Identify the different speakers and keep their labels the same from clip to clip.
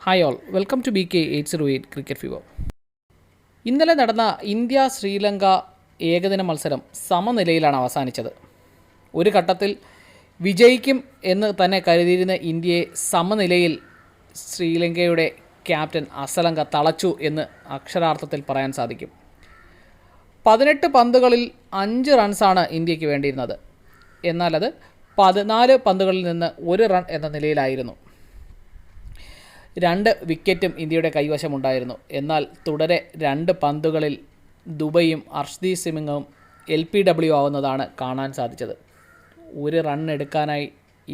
Speaker 1: Hi all, welcome to BK808 cricket fever. ഇന്നലെ നടന്ന India Sri Lanka ഏകദിന മത്സരം സമനിലയിലാണ് അവസാനിച്ചത്. ഒരു ഘട്ടത്തിൽ വിജയിക്കും എന്ന് തന്നെ കരുതിയിരുന്ന ഇന്ത്യയെ സമനിലയിൽ ശ്രീലങ്കയുടെ ക്യാപ്റ്റൻ അസലങ്ക തളച്ചു എന്ന് അക്ഷരാർത്ഥത്തിൽ പറയാൻ സാധിക്കും. 18 പന്തുകളിൽ 5 റൺസാണ് ഇന്ത്യക്ക് വേണ്ടിയിരുന്നത്. എന്നാൽ അത് 14 പന്തുകളിൽ നിന്ന് 1 റൺ എന്ന നിലയിലായിരുന്നു. 2 വിക്കറ്റും ഇന്ത്യയുടെ കൈവശമുണ്ടായിരുന്നു. എന്നാൽ തുടരെ 2 പന്തുകളിൽ ദുബൈയും അർഷ്ദീപ് സിംഗും LPW ആവുന്നതാണ് കാണാൻ സാധിച്ചത്. 1 റൺ എടുക്കാനായി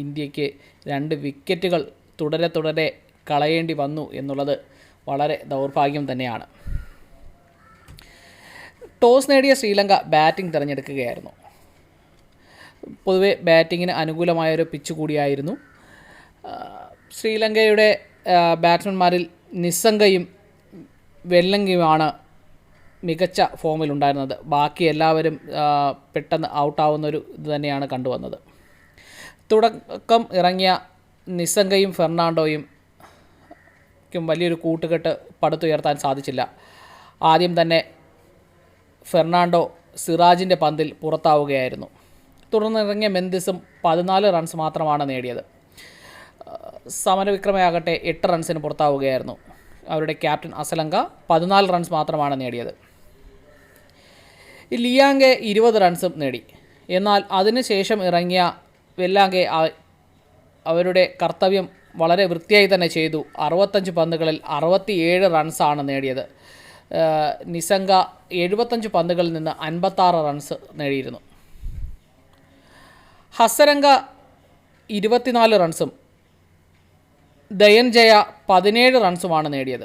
Speaker 1: ഇന്ത്യക്ക് 2 വിക്കറ്റുകൾ തുടരെ കളയേണ്ടി വന്നു എന്നുള്ളത് വളരെ ദൗർഭാഗ്യം തന്നെയാണ്. ടോസ് നേടിയ ശ്രീലങ്ക ബാറ്റിംഗ് തിരഞ്ഞെടുക്കുകയായിരുന്നു. പൊതുവെ ബാറ്റിങ്ങിന് അനുകൂലമായൊരു പിച്ച് കൂടിയായിരുന്നു. ശ്രീലങ്കയുടെ ബാറ്റ്സ്മാൻമാരിൽ നിസ്സംഗയും വെല്ലങ്കിയുമാണ് മികച്ച ഫോമിലുണ്ടായിരുന്നത്. ബാക്കി എല്ലാവരും പെട്ടെന്ന് ഔട്ടാവുന്നൊരു ഇത് തന്നെയാണ് കണ്ടുവന്നത്. തുടക്കം ഇറങ്ങിയ നിസ്സംഗയും ഫെർണാണ്ടോയും വലിയൊരു കൂട്ടുകെട്ട് പടുത്തുയർത്താൻ സാധിച്ചില്ല. ആദ്യം തന്നെ ഫെർണാണ്ടോ സിറാജിൻ്റെ പന്തിൽ പുറത്താവുകയായിരുന്നു. തുടർന്നിറങ്ങിയ മെന്തിസും 14 റൺസ് മാത്രമാണ് നേടിയത്. സമരവിക്രമയാകട്ടെ 8 റൺസിന് പുറത്താവുകയായിരുന്നു. അവരുടെ ക്യാപ്റ്റൻ അസലങ്ക 14 റൺസ് മാത്രമാണ് നേടിയത്. ലിയാംഗെ 20 റൺസും നേടി. എന്നാൽ അതിനുശേഷം ഇറങ്ങിയ വെല്ലാംഗെ അവരുടെ കർത്തവ്യം വളരെ വൃത്തിയായി തന്നെ ചെയ്തു. 65 പന്തുകളിൽ 67 റൺസാണ് നേടിയത്. നിസംഗ 75 പന്തുകളിൽ നിന്ന് 56 റൺസ് നേടിയിരുന്നു. ഹസരംഗ 24 റൺസും ദയൻജയ 17 റൺസുമാണ് നേടിയത്.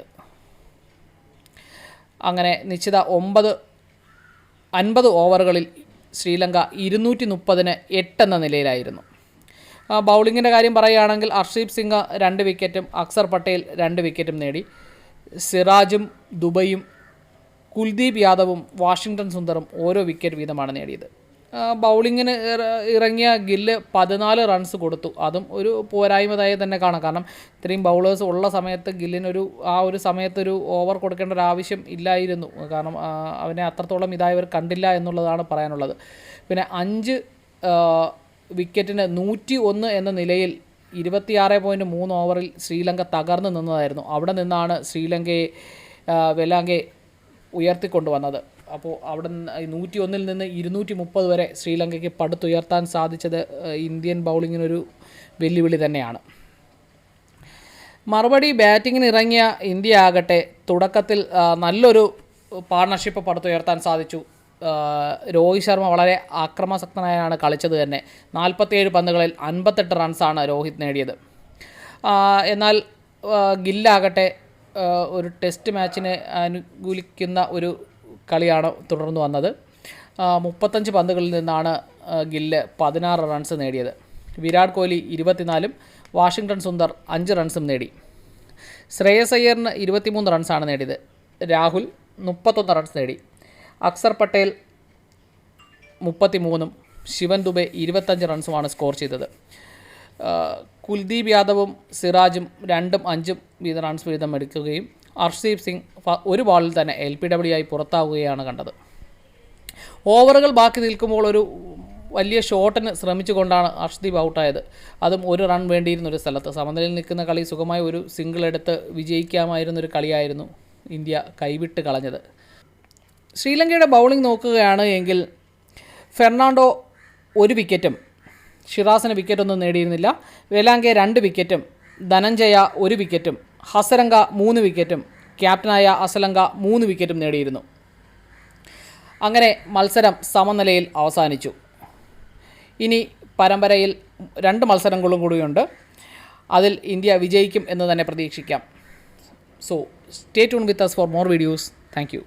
Speaker 1: അങ്ങനെ നിശ്ചിത 50 ഓവറുകളിൽ ശ്രീലങ്ക 230-ന് 8 എന്ന നിലയിലായിരുന്നു. ബൗളിങ്ങിൻ്റെ കാര്യം പറയുകയാണെങ്കിൽ അർഷ്ദീപ് സിംഗ് 2 വിക്കറ്റും അക്സർ പട്ടേൽ 2 വിക്കറ്റും നേടി. സിറാജും ദുബൈയും കുൽദീപ് യാദവും വാഷിങ്ടൺ സുന്ദറും ഓരോ വിക്കറ്റ് വീതമാണ് നേടിയത്. ബൗളിങ്ങിന് ഇറങ്ങിയ ഗില്ല് 14 റൺസ് കൊടുത്തു. അതും ഒരു പോരായ്മതായി തന്നെ കാണാം. കാരണം ഇത്രയും ബൗളേഴ്സ് ഉള്ള സമയത്ത് ഗില്ലിനൊരു ഒരു സമയത്തൊരു ഓവർ കൊടുക്കേണ്ട ഒരു ആവശ്യം ഇല്ലായിരുന്നു. കാരണം അവനെ അത്രത്തോളം ഇതായവർ കണ്ടില്ല എന്നുള്ളതാണ് പറയാനുള്ളത്. പിന്നെ 5 വിക്കറ്റിന് 101 എന്ന നിലയിൽ 26.3 ഓവറിൽ ശ്രീലങ്ക തകർന്നു നിന്നതായിരുന്നു. അവിടെ നിന്നാണ് ശ്രീലങ്കയെ വെല്ലാംഗെ ഉയർത്തിക്കൊണ്ടുവന്നത്. അപ്പോൾ അവിടെ 101-ൽ നിന്ന് 230 വരെ ശ്രീലങ്കയ്ക്ക് പടുത്തുയർത്താൻ സാധിച്ചത് ഇന്ത്യൻ ബൗളിങ്ങിനൊരു വെല്ലുവിളി തന്നെയാണ്. മറുപടി ബാറ്റിങ്ങിന് ഇറങ്ങിയ ഇന്ത്യ ആകട്ടെ തുടക്കത്തിൽ നല്ലൊരു പാർട്ണർഷിപ്പ് പടുത്തുയർത്താൻ സാധിച്ചു. രോഹിത് ശർമ്മ വളരെ ആക്രമണശക്തനായാണ് കളിച്ചത് തന്നെ. 47 പന്തുകളിൽ 58 റൺസാണ് രോഹിത് നേടിയത്. എന്നാൽ ഗില്ലാകട്ടെ ഒരു ടെസ്റ്റ് മാച്ചിനെ അനുകൂലിക്കുന്ന ഒരു കളിയാണ് തുടർന്ന് വന്നത്. 35 പന്തുകളിൽ നിന്നാണ് ഗില്ല് 16 റൺസ് നേടിയത്. വിരാട് കോഹ്ലി 24-ഉം വാഷിങ്ടൺ സുന്ദർ 5 റൺസും നേടി. ശ്രേയസ് അയ്യറിന് 23 റൺസാണ് നേടിയത്. രാഹുൽ 31 റൺസ് നേടി. അക്സർ പട്ടേൽ 33-ഉം ശിവൻ ദുബെ 25 റൺസുമാണ് സ്കോർ ചെയ്തത്. കുൽദീപ് യാദവും സിറാജും 2ഉം 5ഉം റൺസ് വീതം എടുക്കുകയും അർഷ്ദീപ് സിംഗ് ഒരു ബോളിൽ തന്നെ LPW ആയി പുറത്താവുകയാണ് കണ്ടത്. ഓവറുകൾ ബാക്കി നിൽക്കുമ്പോൾ ഒരു വലിയ ഷോട്ടിന് ശ്രമിച്ചുകൊണ്ടാണ് അർഷ്ദീപ് ഔട്ടായത്. അതും 1 റൺ വേണ്ടിയിരുന്നൊരു സ്ഥലത്ത്. സമനിലയിൽ നിൽക്കുന്ന കളി സുഖമായി ഒരു സിംഗിൾ എടുത്ത് വിജയിക്കാമായിരുന്നൊരു കളിയായിരുന്നു ഇന്ത്യ കൈവിട്ട് കളഞ്ഞത്. ശ്രീലങ്കയുടെ ബൗളിംഗ് നോക്കുകയാണ് എങ്കിൽ ഫെർണാണ്ടോ 1 വിക്കറ്റും ഷിറാസിന് വിക്കറ്റൊന്നും നേടിയിരുന്നില്ല. വെല്ലാംഗെ 2 വിക്കറ്റും ധനഞ്ജയ 1 വിക്കറ്റും ഹസരംഗ 3 വിക്കറ്റും ക്യാപ്റ്റനായ അസലങ്ക 3 വിക്കറ്റും നേടിയിരുന്നു. അങ്ങനെ മത്സരം സമനിലയിൽ അവസാനിച്ചു. ഇനി പരമ്പരയിൽ 2 മത്സരങ്ങളും കൂടിയുണ്ട്. അതിൽ ഇന്ത്യ വിജയിക്കും എന്ന് തന്നെ പ്രതീക്ഷിക്കാം. So stay tune with us for more videos. Thank you.